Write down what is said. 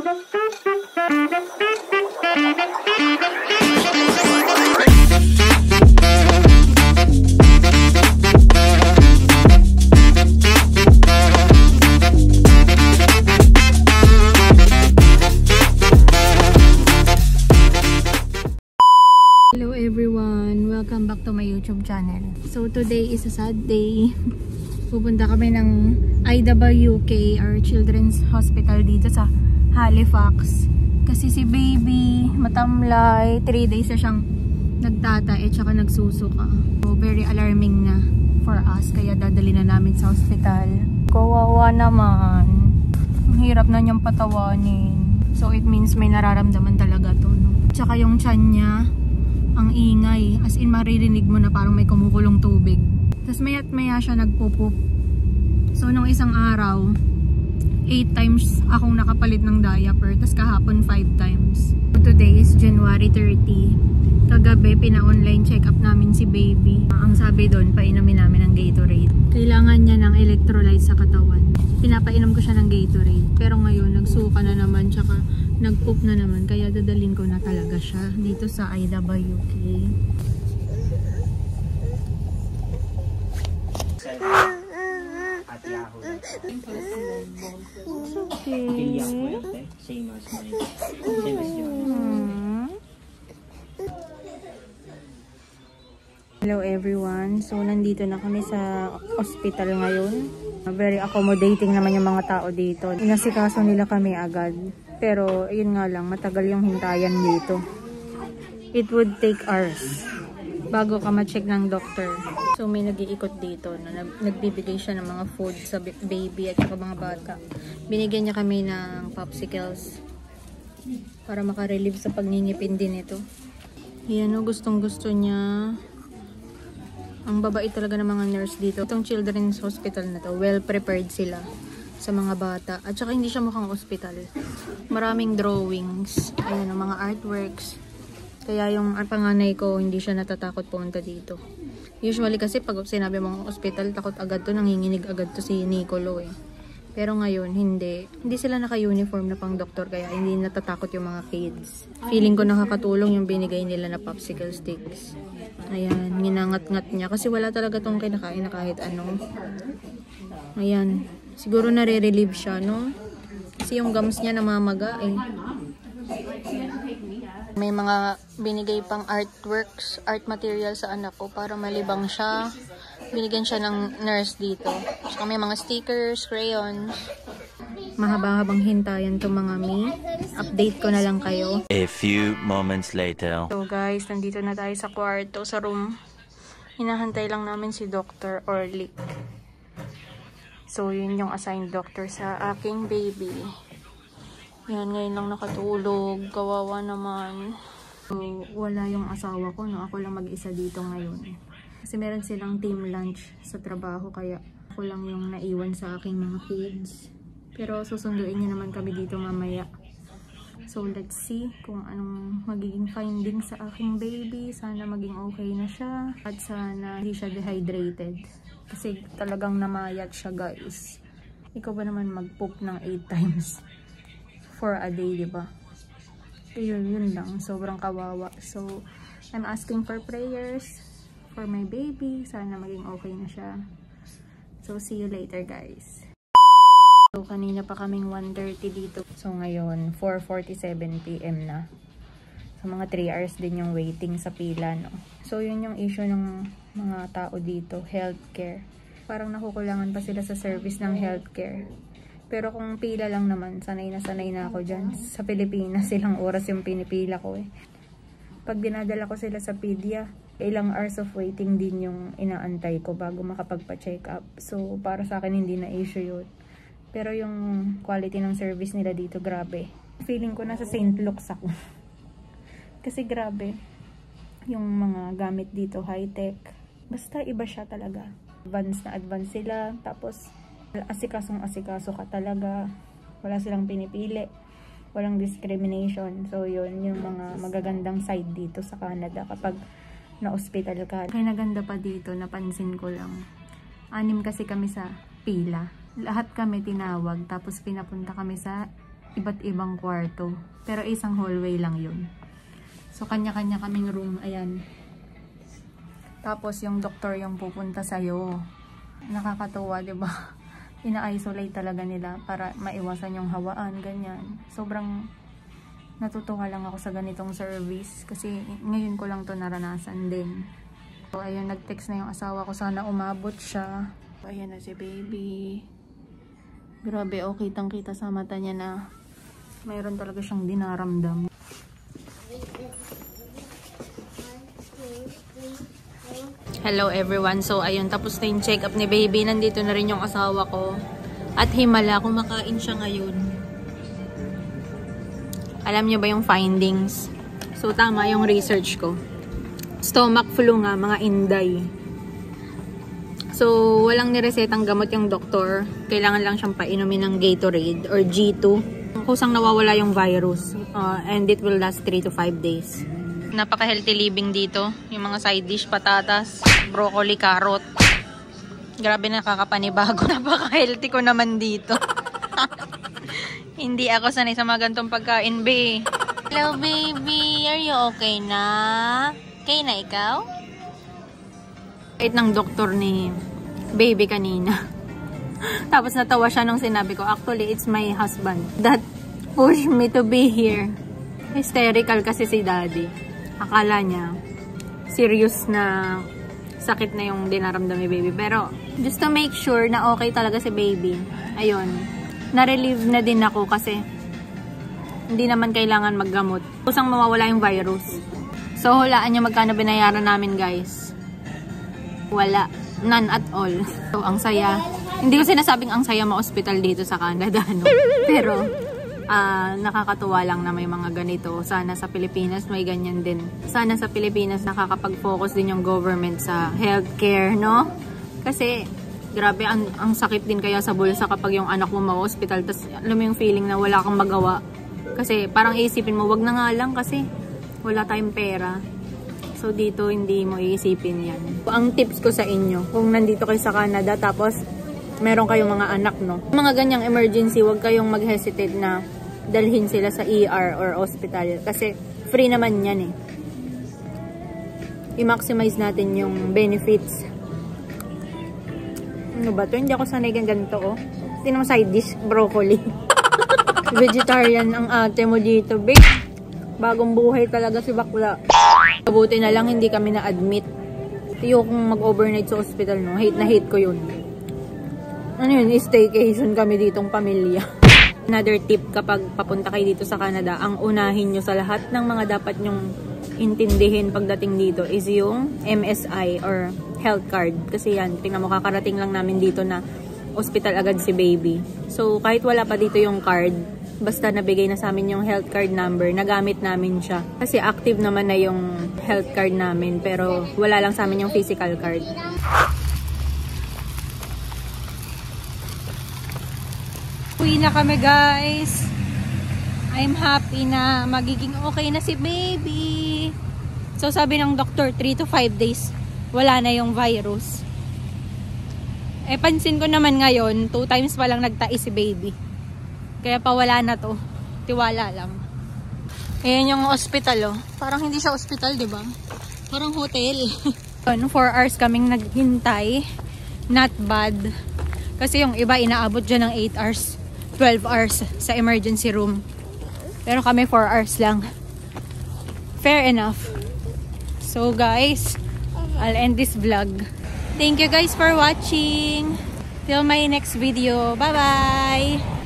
Hello everyone! Welcome back to my YouTube channel. So today is a sad day. Pupunta kami ng IWK or Children's Hospital dito sa Halifax. Kasi si baby matamlay, 3 days na siyang nagtatae tsaka nagsusuka. So very alarming na for us, kaya dadali na namin sa hospital. Kawawa naman. Ang hirap na niyang patawanin. So it means may nararamdaman talaga to, no? Tsaka yung tiyan niya, ang ingay. As in, maririnig mo na parang may kumukulong tubig. Tapos maya't maya siya nagpupup. So, nung isang araw, 8 times akong nakapalit ng diaper. Tapos kahapon, 5 times. So, today is January 30. Kagabi, pina-online check-up namin si baby. Ang sabi doon, painumin namin ng Gatorade. Kailangan niya ng electrolytes sa katawan. Pinapainom ko siya ng Gatorade. Pero ngayon, nagsuka na naman, tsaka nag-poop na naman. Kaya dadalhin ko na talaga siya dito sa IWK. At Yahoo. Okay. Same as mine. Same as yours. Hello everyone. So nandito na kami sa hospital ngayon. Very accommodating naman yung mga tao dito. Inasikaso nila kami agad. Pero yun nga lang, matagal yung hintayan dito. It would take hours bago ka ma-check ng doctor. So may nag-iikot dito na nagbibigay siya ng mga food sa baby at saka mga bata. Binigyan niya kami ng popsicles para makarelieve sa pagngingipin din ito. Yan o, gustong gusto niya. Ang babae talaga ng mga nurse dito. Itong children's hospital na to, well prepared sila sa mga bata. At saka hindi siya mukhang hospital. Maraming drawings, ayan, mga artworks. Kaya yung panganay ko, hindi siya natatakot pumunta dito. Usually kasi pag sinabi mong hospital, takot agad to, nanginginig agad to si Nicolo eh. Pero ngayon, hindi. Hindi sila naka-uniform na pang doktor, kaya hindi natatakot yung mga kids. Feeling ko nakakatulong yung binigay nila na popsicle sticks. Ayan, ginangat-ngat niya. Kasi wala talaga tong kinakain na kahit ano. Ayan, siguro nare-relieve siya, no? Kasi yung gums niya namamaga eh. May mga binigay pang artworks, art material sa anak ko para malibang siya. Binigyan siya ng nurse dito. Saka may mga stickers, crayons. Mahaba-habang hintayan to mga mi. Update ko na lang kayo. A few moments later. So guys, nandito na tayo sa kwarto, sa room. Hinahantay lang namin si Dr. Orlik. So yun yung assigned doctor sa aking baby. Yan, ngayon lang nakatulog. Kawawa naman. So wala yung asawa ko, no? Ako lang mag-isa dito ngayon. Kasi meron silang team lunch sa trabaho, kaya ako lang yung naiwan sa aking mga kids. Pero susunduin niya naman kami dito mamaya. So let's see kung anong magiging findings sa aking baby. Sana maging okay na siya. At sana hindi siya dehydrated. Kasi talagang namayat siya, guys. Ikaw ba naman mag-poop ng 8 times for a day, diba? Yun lang. Sobrang kawawa. So I'm asking for prayers for my baby. Sana maging okay na siya. So see you later, guys. So kanina pa kaming 1:30 dito. So ngayon 4:47 PM na. So mga 3 hours din yung waiting sa pila, no? So yun yung issue ng mga tao dito, healthcare. Parang nakukulangan pa sila sa service ng healthcare. Pero kung pila lang naman, sanay na ako dyan. Sa Pilipinas, ilang oras yung pinipila ko eh. Pag dinadala ko sila sa pedia, ilang hours of waiting din yung inaantay ko bago makapagpa-check up. So, para sa akin hindi na issue yun. Pero yung quality ng service nila dito, grabe. Feeling ko nasa St. Luke's ako. Kasi grabe. Yung mga gamit dito, high-tech. Basta iba siya talaga. Advance sila. Tapos, asikasong-asikaso ka talaga. Wala silang pinipili. Walang discrimination. So, yun yung mga magagandang side dito sa Canada kapag na-hospital ka. Kinaganda pa dito, napansin ko lang. 6 kasi kami sa pila. Lahat kami tinawag, tapos pinapunta kami sa iba't ibang kwarto. Pero isang hallway lang yun. So, kanya-kanya kaming room. Ayan. Tapos, yung doktor yung pupunta sa'yo. Nakakatuwa, diba? Ina-isolate talaga nila para maiwasan yung hawaan, ganyan. Sobrang natutuwa lang ako sa ganitong service kasi ngayon ko lang to naranasan din. So, ayun, nag-text na yung asawa ko. Sana umabot siya. So, ayan na si baby. Grabe, okay. Kitang-kita sa mata niya na mayroon talaga siyang dinaramdam. Hello everyone. So, ayun, tapos na yung check-up ni baby. Nandito na rin yung asawa ko. At himala, kumakain siya ngayon. Alam niyo ba yung findings? So, tama yung research ko. Stomach flu nga, mga inday. So, walang niresetang gamot yung doktor. Kailangan lang siyang painumin ng Gatorade or G2. Kusang nawawala yung virus. And it will last 3 to 5 days. Napaka-healthy living dito. Yung mga side dish, patatas, broccoli, carrot. Grabe, nakakapanibago. Napaka-healthy ko naman dito. Hindi ako sanay sa mga gantong pagkain, be. Hello, baby. Are you okay na? Okay na ikaw? Kahit ng doktor ni baby kanina. Tapos natawa siya nung sinabi ko, actually, it's my husband that pushed me to be here. Hysterical kasi si daddy. Akala niya, serious na sakit na yung dinaramdam ni baby. Pero, just to make sure na okay talaga si baby, ayun, na-relieve na din ako kasi hindi naman kailangan maggamot. Kusang mawawala yung virus. So, hulaan nyo magkano binayaran namin, guys. Wala. None at all. So, ang saya. Hindi ko sinasabing ang saya ma-hospital dito sa Canada, no? Pero, nakakatuwa lang na may mga ganito. Sana sa Pilipinas may ganyan din. Sana sa Pilipinas nakakapag-focus din yung government sa healthcare, no? Kasi, grabe, ang sakit din kaya sa bulsa kapag yung anak mo ma-hospital. Tapos, alam mo yung feeling na wala kang magawa. Kasi, parang iisipin mo, wag na nga lang kasi wala tayong pera. So, dito, hindi mo iisipin yan. Ang tips ko sa inyo, kung nandito kayo sa Canada, tapos, meron kayong mga anak, no? Mga ganyang emergency, wag kayong mag-hesitate na dalhin sila sa ER or hospital. Kasi, free naman yan, eh. I-maximize natin yung benefits. Ano ba to? Hindi ako sanay ganito, oh. Tinong side dish, broccoli. Vegetarian ang ate mo dito, babe. Bagong buhay talaga si bakla. Mabuti na lang hindi kami na-admit. Yung mag-overnight sa hospital, no? Hate na hate ko yun. Ano yun? Staycation kami ditong pamilya. Another tip kapag papunta kayo dito sa Canada, ang unahin nyo sa lahat ng mga dapat nyong intindihin pagdating dito is yung MSI or health card. Kasi yan, tingnan mo, kakarating lang namin dito na hospital agad si baby. So, kahit wala pa dito yung card, basta nabigay na sa amin yung health card number, nagamit namin siya. Kasi active naman na yung health card namin, pero wala lang sa amin yung physical card. Uwi na kami, guys. I'm happy na magiging okay na si baby. So, sabi ng doctor, 3 to 5 days, wala na yung virus. Eh, pansin ko naman ngayon, 2 times pa lang nagtais si baby. Kaya pawala na to. Tiwala lang. Ayan yung hospital, oh. Parang hindi siya hospital, di ba? Parang hotel. 4 hours kaming naghintay. Not bad. Kasi yung iba inaabot dyan ng 8 hours, 12 hours sa emergency room. Pero kami 4 hours lang. Fair enough. So guys, I'll end this vlog. Thank you guys for watching. Till my next video. Bye-bye!